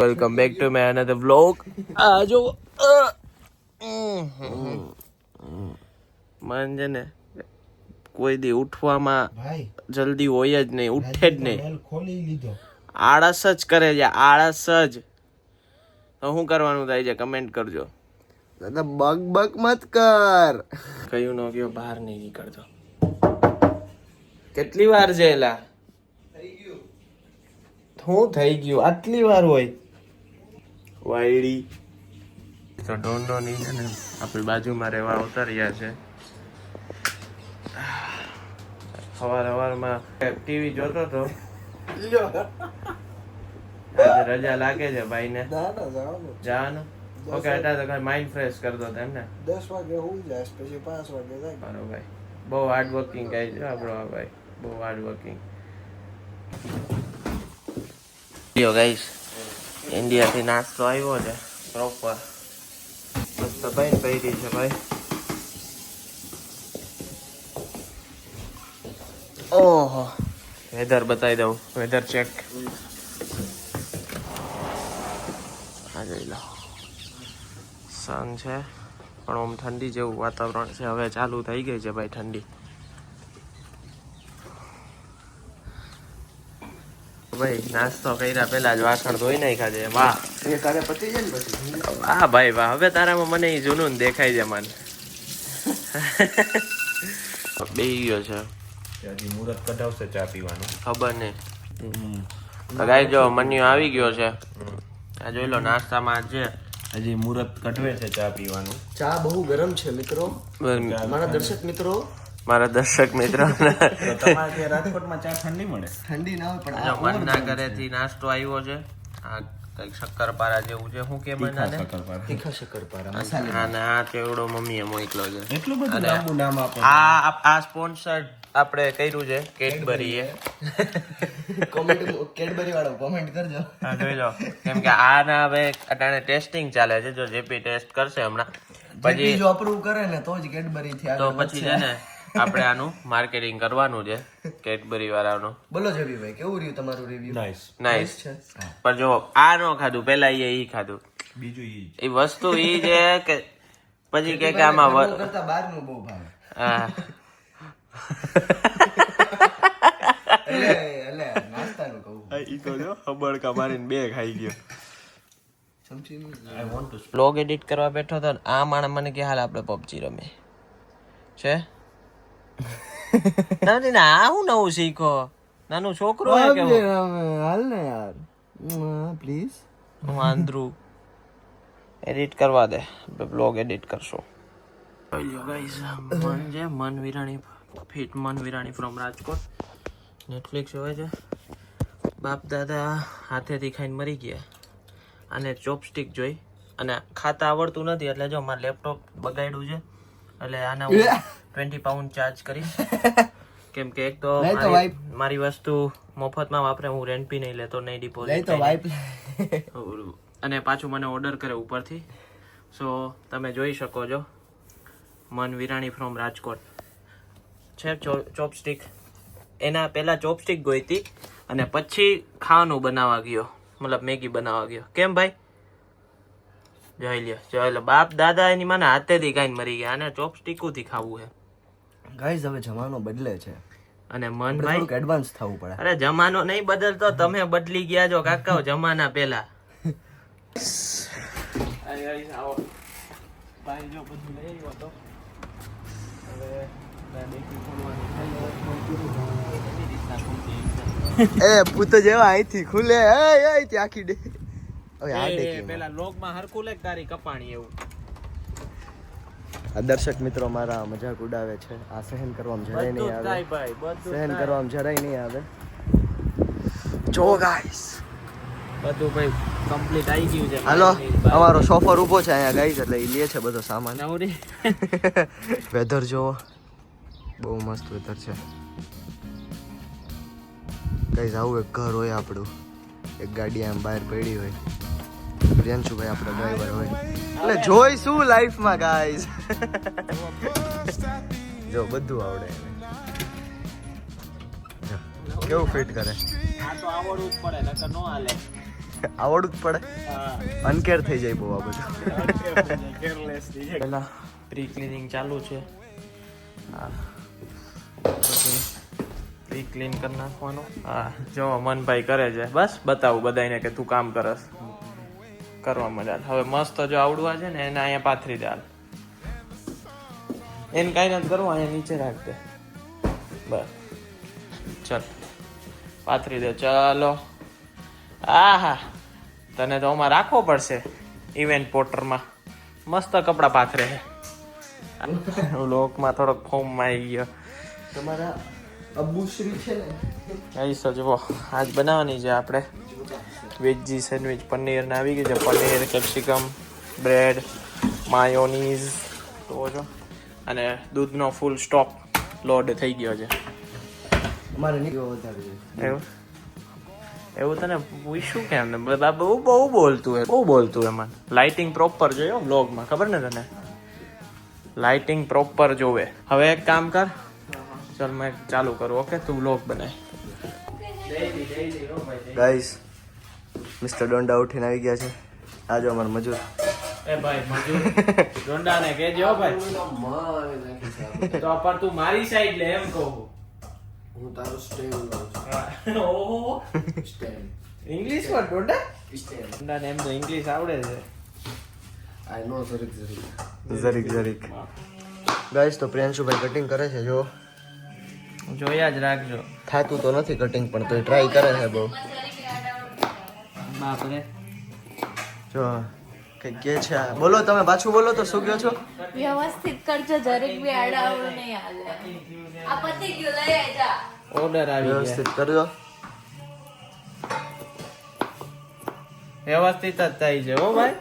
Welcome back to my another vlog. આ જો મન છે ને કોઈ દી ઉઠવામાં જલ્દી હોય જ નહીં, ઉઠે જ નહીં, આળસ જ કરે છે, આળસ જ. તો શું કરવાનું થાય છે કમેન્ટ કરજો. દાદા બગ બગ મત કર. કયું નો ગયો બહાર નહીં નીકળતો. કેટલી વાર છે એલા? શું થઈ ગયું? આટલી વાર હોય વાયડી તો ડોંડો નહીં છે ને આપણી બાજુમાં રહેવા ઉતર્યા છે. સવારમાં ટીવી જોતો તો. આજે રજા લાગે છે ભાઈ ને? જવાનું. ઓકે, એટલે તો માઇન્ડ ફ્રેશ કરતો હતો એમ ને? 10 વાગે હું જાય પછી 5 વાગે જાય. બરો ભાઈ, બહુ હાર્ડ વર્કિંગ ગાય છે આપણો આ ભાઈ, બહુ હાર્ડ વર્કિંગ. લ્યો ગાઈસ, ઇન્ડિયા થી નાસ્તો આવ્યો છે પ્રોપર. મસ્ત ભાઈ પહેરી છે ભાઈ. ઓહો, વેધર બતાવી દઉં, વેધર ચેક. આ જોઈ લો, સન છે પણ આમ ઠંડી જેવું વાતાવરણ છે. હવે ચાલુ થઈ ગઈ છે ભાઈ ઠંડી. ભાઈ નાસ્તો કર્યા પેલા જ વાસણ ધોઈ નાખ્યા છે. વાહ, એ તારે પતી જાય ને પછી. વાહ ભાઈ વાહ. હવે તારામાં મને ઈ જૂનું દેખાય છે મને. બેહી ગયો છે. હજી મુહૂર્ત કઢાવશે ચા પીવાનું. ખબર નહીં. તો ગાઈ જો મન્યુ આવી ગયો છે. આ જોઈ લો નાસ્તામાં છે. હજી મુહૂર્ત કઢવે છે ચા પીવાનું. ચા બહુ ગરમ છે મિત્રો. મારા દર્શક મિત્રો, મારા દર્શક મિત્રો, તો તમારે ત્યાં રાજકોટમાં ચા ઠંડી મળે? ઠંડી ના હોય પણ મનના ઘરેથી નાસ્તો આવ્યો છે. આ કઈક શક્કરપારા જેવું છે. શું કે મનાને? તીખા શક્કરપારા. અને આ ચેવડો મમ્મીએ મોકલો છે. એટલું બધું લાંબુ નામ આપો. આ સ્પોન્સર્ડ આપણે કર્યું છે કેડબરી એ. કોમેન્ટ કેડબરી વાળો કોમેન્ટ કરજો. હા જોઈ લો, કેમ કે આના હવે અટાણે ટેસ્ટિંગ ચાલે છે. જો જેપી ટેસ્ટ કરશે હમણાં, પછી જો અપ્રૂવ કરે ને તો જ કેડબરી થી તો પછી છે ને આપણે આનું માર્કેટિંગ કરવાનું છે કેડબરી વાળાનું. બોલો જબીભાઈ, કેવું રહ્યું તમારું રિવ્યુ? નાઈસ. નાઈસ છે. પણ જો આ નો ખાધું, પેલા ઈ ખાધું. બીજું ઈ એ વસ્તુ ઈ છે કે પછી કે આમાં બહુ કરતા બહારનું બહુ ભાવે. હા એટલે નાસ્તાનું કહું. ઈ તો જો હબડકા મારીને બે ખાઈ ગયો. સમજી નહીં. I want to vlog edit કરવા બેઠો તો આ માણસ મને કે હાલ આપણે પબજી રમે છે. નથી ને આ હું નવું શીખો, નાનું છોકરો હે કે હાલ ને યાર પ્લીઝ. વાંદરું એડિટ કરવા દે, બ્લોગ એડિટ કરશો. મન છે મન વિરાણી, ફિટ મન વિરાણી ફ્રોમ રાજકોટ. નેટફ્લિક્સ હોય છે. બાપ દાદા હાથેથી ખાઈને મરી ગયા અને ચોપસ્ટિક જોઈ અને ખાતા આવડતું નથી, એટલે જો મારે લેપટોપ બગાડ્યું છે એટલે આના હું 20 પાઉન્ડ ચાર્જ કરીશ. કેમ કે એક તો મારી વસ્તુ મફતમાં વાપરે, હું રેન્ટ બી નહીં લેતો, નહીં ડિપોઝિટ, અને પાછું મને ઓર્ડર કરે ઉપરથી. સો તમે જોઈ શકો છો, મન વિરાણી ફ્રોમ રાજકોટ છે. ચોપસ્ટિક એના પહેલા ચોપસ્ટિક ગોઈતી અને પછી ખાવાનું બનાવવા ગયો, મતલબ મેગી બનાવવા ગયો. કેમ ભાઈ? જોઈ લો બાપ દાદા એની મને હાથેથી ખાઈને મરી ગયા અને ચોપસ્ટિકથી ખાવું છે. ગાઈઝ હવે જમાનો બદલે છે અને મન ભાઈ થોડુંક એડવાન્સ થવું પડે. અરે જમાનો નહીં બદલતો, તમે બદલી ગયા છો કાકા જમાના પહેલા. ભાઈ જો બધું લઈ આવ્યો તો એ પૂત જેવા અહીંથી ખુલે, અહીંથી આખી ડે. હવે આ ડે પેલા લોગમાં હરખું લે તારી કપાણી એવું. આ દર્શક મિત્રો મારા મજાક ઉડાવે છે. આ સહન કરવામાં જરાય નહીં આવે, સહન કરવામાં જરાય નહીં આવે. જો ગાઈસ બધું ભાઈ કમ્પ્લીટ આવી ગયું છે. હાલો, અમારો શોફર ઊભો છે અહીંયા ગાઈસ, એટલે એ લે છે બધો સામાન. વેધર જો બહુ મસ્ત વેધર છે ગાઈસ. આવું એક ઘર હોય આપણું, એક ગાડી આમ બહાર પડી હોય, પ્રિયાંશુભાઈ આપણો ડ્રાઈવર હોય, એટલે જોઈશું લાઈફમાં ગાઈસ. જો બધું આવડે એને. કેવું ફિટ કરે. આ તો આવડવું જ પડે, નકર નો હાલે. આવડવું જ પડે હા અનકેર થઈ જાય બહુ આ બધું પહેલા પ્રી ક્લિનિંગ ચાલુ છે હા પછી પ્રી ક્લીન કરી નાખવાનું હા જો મનભાઈ કરે છે બસ બતાવું બધાને કે તું કામ કરસ કરવા માંડ હવે મસ્ત જો આવડવા છે ને એને અહીંયા પાથરી દે હાલ એને કાંઈ નથી કરવું અહીંયા નીચે રાખ દે બસ ચાલ પાથરી દે ચાલો આહા તને તો આમાં રાખવો પડશે ઇવેન્ટ પોર્ટરમાં મસ્ત કપડાં પાથરે છે લોકમાં થોડોક ફોર્મમાં આવી ગયો તમારા અબુશ્રી છે ને કઈ સજવો આજ બનાવવાની છે આપણે વેજી સેન્ડવિચ પનીર ને આવી ગઈ છે પનીર કેપ્સિકમ બ્રેડ માયોનીઝ તો જો અને દૂધનો ફૂલ સ્ટોક લોડ થઈ ગયો છે અમારે નીકળો વધારે છે એવું એવું તને પૂછ્યું કેમ ને બહુ બોલતું હે મને લાઇટિંગ પ્રોપર જોયો બ્લોગમાં ખબર ને તને લાઇટિંગ પ્રોપર જોવે હવે એક કામ કર ચલ મેં ચાલુ કરું ઓકે તું બ્લોગ બનાય ગાઈસ મિસ્ટર ડોંડા ઉઠીને આવી ગયા છે આજો અમારા મજૂર એ ભાઈ મજૂર ડોંડાને કહેજો ભાઈ તો પર તું મારી સાઈડ લે એમ કહું હું તારો સ્ટેન્ડ ઓહો સ્ટેન્ડ ઇંગ્લિશ માં ડોંડાને એમ તો ઇંગ્લિશ આવડે છે આઈ નો જરીક ગાઈસ તો પ્રિયાંશુભાઈ કટિંગ કરે છે જો જોયા જ રાખજો થાતું તો નથી કટિંગ પણ તો ટ્રાય કરે છે બહુ બાપરે જો કઈ કે છે આ? બોલો તમે પાછું બોલો તો શું કહો છો વ્યવસ્થિત કરજો જરીક બી આડાવડું નહીં હાલે આ પતી ગયું લઈ આય જા ઓર્ડર આવી ગયા વ્યવસ્થિત કરજો વ્યવસ્થિત જ થાય છે હો ભાઈ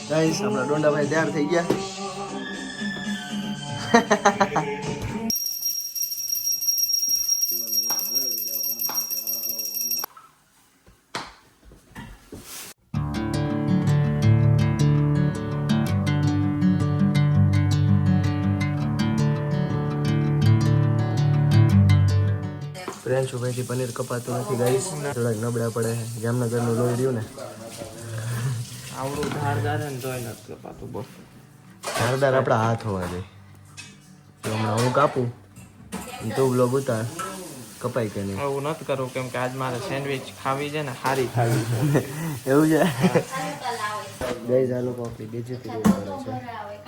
ગાઈસ આપણા ડોંડાભાઈ તૈયાર થઈ ગયા પ્રિયાંશુભાઈથી પનીર કપાતું નથી ગાઈસ થોડાક નબળા પડે છે જામનગરનું લોહી રહ્યું ને આવડું ધારદાર ને તોય નથી કપાતું બોલ ધારદાર આપણા હાથ હોવા જોઈએ જો હમણાં હું કાપું તું બ્લોગ ઉતાર કપાય કે નહીં એવું નથી કરવું કેમ કે આજ મારે સેન્ડવિચ ખાવી છે ને સારી ખાવી છે એવું છે ગઈ આ લોકો આપણી બેજતી કરે છે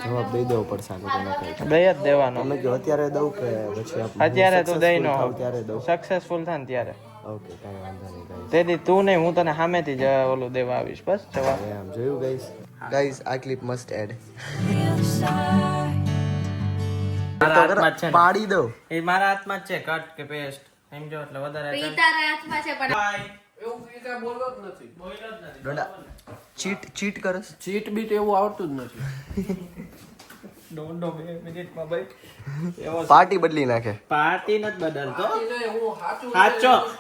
જવાબ દઈ દેવો પડશે આ લોકોને કઈ દઈ જ દેવાનો તમે જો અત્યારે દઉં કે પછી આપણે અત્યારે તું દઈ નો ત્યારે દઉં સક્સેસફુલ થાય ને ત્યારે ઓકે કાંઈ વાંધો નહીં ગાઈસ તેથી તું નહીં હું તને સામેથી જ ઓલું દેવા આવીશ બસ જવાબ આમ જોયું ગાઈસ આ ક્લિપ મસ્ટ એડ મારા હાથમાં જ છે ને. પાડી દો એ મારા હાથમાં જ છે કટ કે પેસ્ટ સમજો એટલે વધારે તારા હાથમાં છે પણ ડોંડા ચીટ કરસ ચીટ બીટ એવું આવડતું જ નથી દોઢો 2 મિનિટમાં ભાઈ એવો પાર્ટી બદલી નાખે પાર્ટી નથી બદલતો હું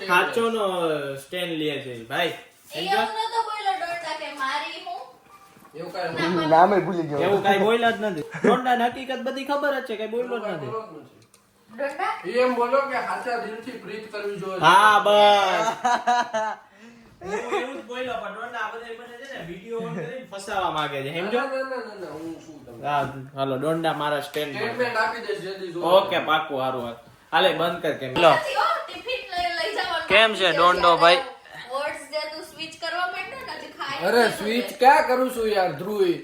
સાચો નો સ્ટેન્ડ લે છે ભાઈ સમજો એવું નતો બોલ્યો ડોટા કે મારી હું એવું કાંઈ નામે ભૂલી ગયો એવું કઈ બોલ્યા જ નથી ડોંડા હકીકત બધી ખબર જ છે કઈ બોલ્યો જ નથી ડોટા એમ બોલો કે સાચા દિલથી પ્રીત કરવી જોઈએ હા બસ હું એવું જ બોલ્યો પણ ડોંડા આ બધા મને છે ને વિડિયો ઓન કરીને ફસાવા માંગે છે સમજો ના, હું શું તમને હા હાલો ડોંડા મારા સ્ટેન્ડ સ્ટેટમેન્ટ આપી દઈશ જેથી જો ઓકે પાકું હારું હાલે બંધ કર કેમ લો નથી હો ટિફિન લઈ જવાનું કેમ છે ડોંડો ભાઈ? વર્ડ્સ જે તું સ્વિચ કરવા માંડ્યો ને હજી ખાય અરે સ્વિચ ક્યાં કરું છું યાર ધ્રુવી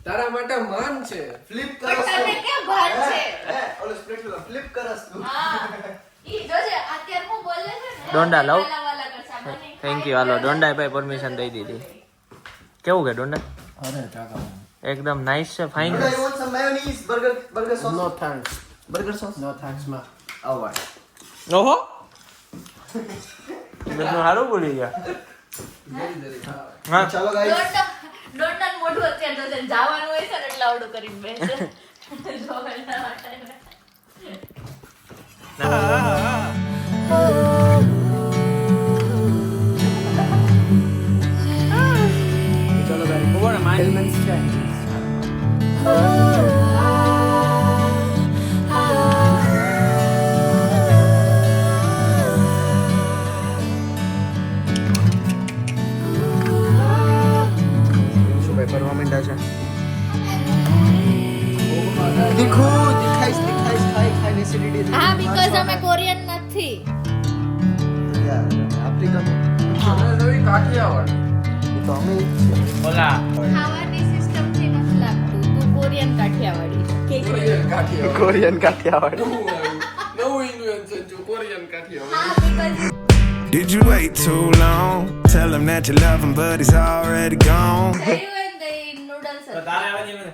તારા માટે માન છે ફ્લિપ પણ તને ક્યાં ભાન છે ઓલો સ્પ્રેડ ફ્લિપ કરસ તું હા ઈ જોજે અત્યારે હું બોલે છે ને ડોંડા લાવ. વાલા કરસા મને થેન્ક યુ હાલો ડોંડાએ ભાઈ પરમિશન દઈ દીધી કેવું કે ડોંડા અરે ચાકા એકદમ નાઇસ છે fine you want some mayonnaise burger sauce no thanks burger sauce no thanks માં આવા ઓહો બધું સારું બોલી ગયા હા ચાલો ગાઈસ ડોંડા મોઢું અત્યારે જોજે જવાનું હોય છે ને એટલે આવડું કરીને બેસે જોવાના માટે ચલો ભાઈ બોલો ને મારી ચોપસ્ટિક તમે નવી કાઠિયાવાડ એ તો અમે જ છે. ઓલા ખાવાની સિસ્ટમ થી નથી લાગતું તું Korean Kathiyawadi Korean Kathiyawad Korean Kathiyawad. નવું આવ્યું. નવું ઇન્વેન્શન જો કોરિયન કાઠિયાવાડ હા because Did you wait too long? Tell him that you love him, but he's already gone. થયું ને તે નૂડલ્સ તો તારે આવે છે ને,